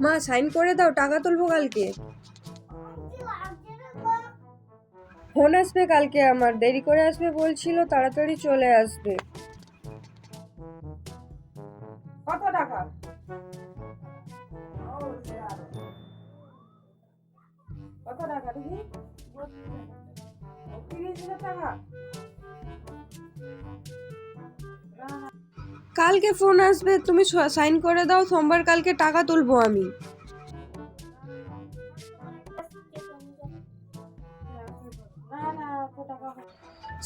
মা সাইন করে দাও, টাকা তুলবো কালকে। ফোন আসবে কালকে, আমার দেরি করে আসবে বলছিল, তাড়াতাড়ি চলে আসবে। কত টাকা? কত টাকা দেখি? 30,000 টাকা। কালকে ফোন আসবে, তুমি সাইন করে দাও, সোমবার কালকে টাকা তুলবো আমি।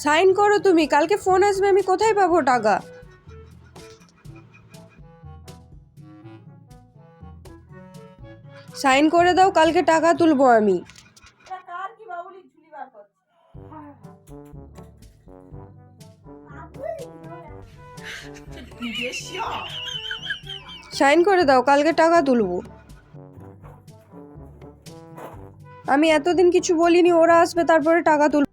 সাইন করো তুমি, কালকে ফোন আসবে, আমি কোথায় পাবো টাকা? সাইন করে দাও, কালকে টাকা তুলবো আমি। সাইন করে দাও, কালকে টাকা তুলবো। আমি এতদিন কিছু বলিনি, ওরা আসবে তারপরে টাকা তুলবো।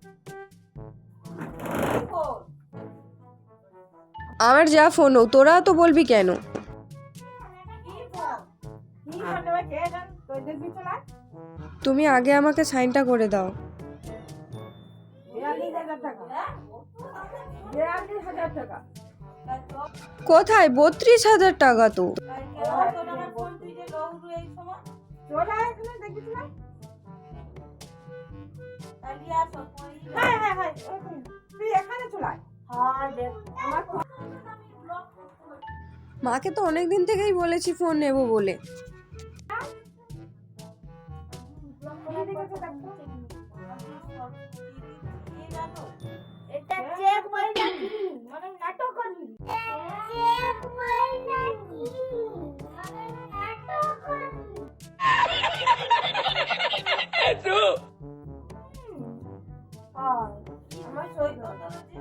আমার যা ফোন, তোরা তো বলবি কেন? তুমি আগে আমাকে সাইনটা করে দাও। 42,000 টাকা। কোথায়? 32,000 টাকা তো। মাকে তো অনেকদিন থেকেই বলেছি ফোন নেব বলে। এটা চেক বই নাকি মানে নাটক করবি? চেক বই নাকি মানে নাটক করবি? তো আমার সই কথা আছে,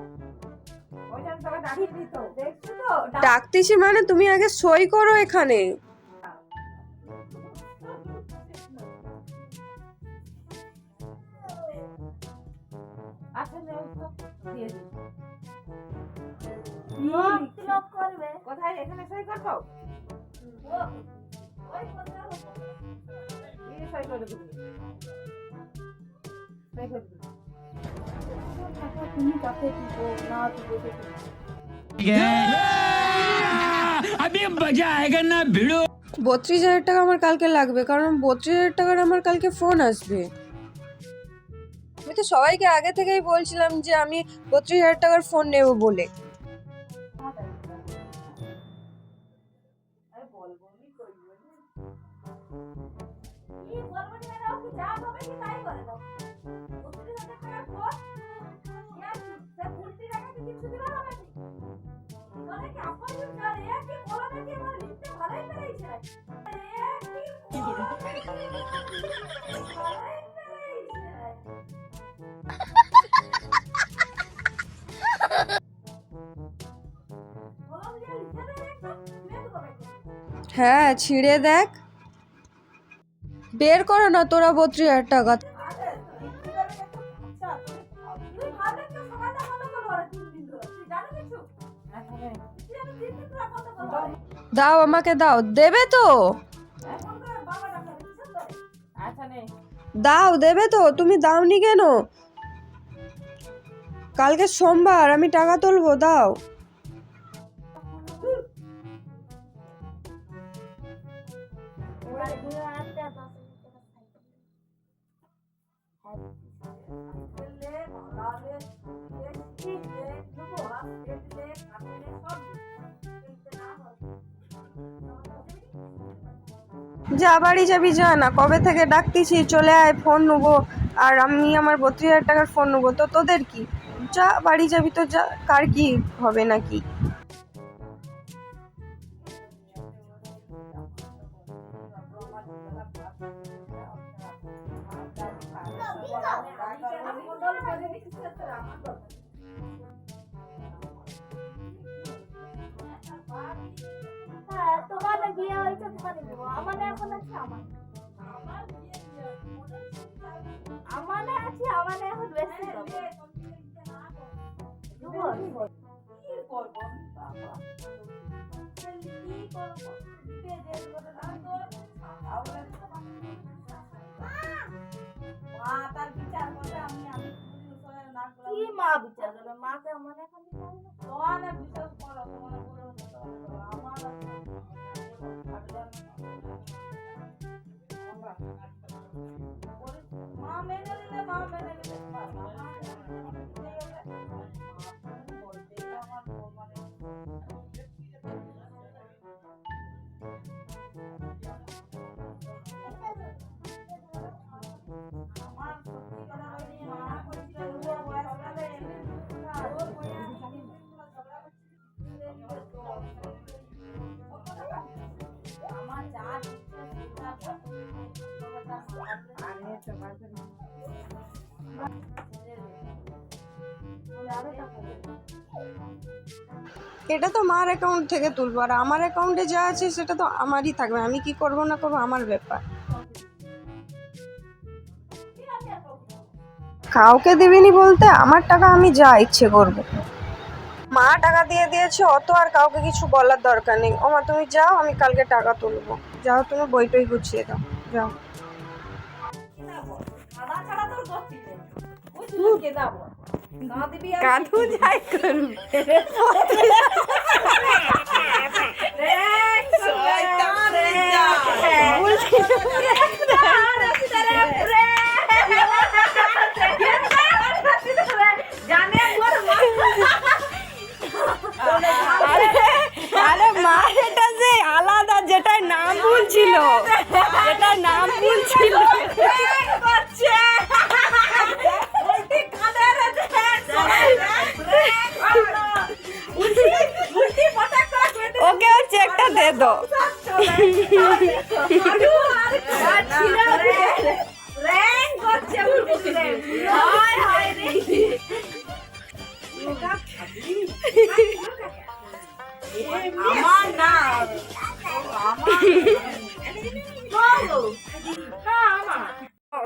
ওইটা তোকে ডাকি দিত, দেখছো তো? ডাকতেছি মানে তুমি আগে সই করো এখানে। আচ্ছা নাও তো দিয়ে দিই। লক করবে কোথায়? এখানে সই করবো? ওই কথা এই সই করে দিবি। সই করে দিবি। তুমি কাছে দিবো না দিবো अभी मजा आएगा ना भिड़ो। 32,000 টাকা আমার কালকে লাগবে, কারণ 32,000 টাকার আমার কালকে ফোন আসবে। আমি তো সবাইকে আগে থেকেই বলছিলাম যে আমি 32,000 টাকার ফোন নেব বলে। হ্যাঁ, ছিঁড়ে দেখ, বের করো না তোরা 32,000 টাকা। দাও, আমাকে দাও, দেবে তো? দাও, দেবে তো? তুমি দাওনি কেন? কালকে সোমবার, আমি টাকা তুলবো, দাও। যা, বাড়ি যাবি, যা না, কবে থেকে ডাকতেছি চলে আয়, ফোন নেবো, আর আমি আমার 32,000 টাকার ফোন নেবো, তো তোদের কি? যা, বাড়ি যাবি তো যা, কার কি হবে নাকি? তোমার বিয়ে হয়েছে তোমার দেব আমার এখন আছে আমার আছে আমার এখন বেশি কি করব বাবা কি করব দিবে যে করে না তো মা তার বিচার করে আমি কি মা বিচার করবে মাকে আমার এখন তোমার বিচার করো তোমার আমার মা মেনে নিলে এটা তো মার অ্যাকাউন্ট থেকে তুলবো, আর আমার অ্যাকাউন্টে যা আছে সেটা তো আমারই থাকবে। আমি কি করব না করবো আমার ব্যাপার। কাউকে দিবিনি বলতে আমার টাকা আমি যা ইচ্ছে করব। মা টাকা দিয়ে দিয়েছে, অত আর কাউকে কিছু বলার দরকার নেই। ও মা তুমি যাও, আমি কালকে টাকা তুলবো। যাও তুমি বইটই গুছিয়ে দাও, যাও। কাঁদু যাই করু আরে মা, এটা যে আলাদা, যেটার নাম বলছিল, যেটার নাম বলছিল ওকে ওর চেকটা দে দো।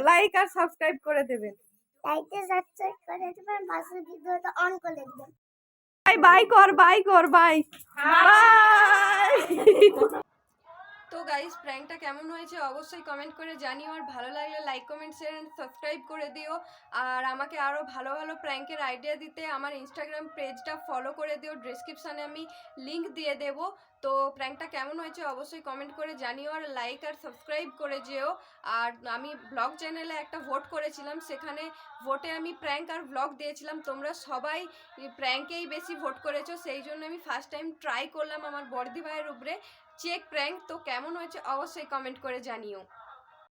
লাইক আর সাবস্ক্রাইব করে দেবেন। লাইকে সাবস্ক্রাইব করে দেবেন, পাশের ভিডিওটা অন করে দেবেন। বাই বাই কর, বাই কর, বাই বাই। তো গাইস, প্র্যাঙ্কটা কেমন হয়েছে অবশ্যই কমেন্ট করে জানিও, আর ভালো লাগলে like comment share and subscribe করে দিও। আর আমাকে আরও ভালো ভালো প্র্যাঙ্কের আইডিয়া দিতে আমার ইনস্টাগ্রাম পেজটা ফলো করে দিও, ডেসক্রিপশানে আমি লিঙ্ক দিয়ে দেবো। তো প্র্যাঙ্কটা কেমন হয়েছে অবশ্যই কমেন্ট করে জানিও, আর লাইক আর সাবস্ক্রাইব করে যেও। আর আমি ব্লগ চ্যানেলে একটা ভোট করেছিলাম, সেখানে ভোটে আমি প্র্যাঙ্ক আর ব্লগ দিয়েছিলাম। তোমরা সবাই প্র্যাঙ্কেই বেশি ভোট করেছো, সেই জন্য আমি ফার্স্ট টাইম ট্রাই করলাম আমার বর্দি ভাইয়ের উপরে চেক প্র্যাঙ্ক। তো কেমন হয়েছে অবশ্যই কমেন্ট করে জানিও।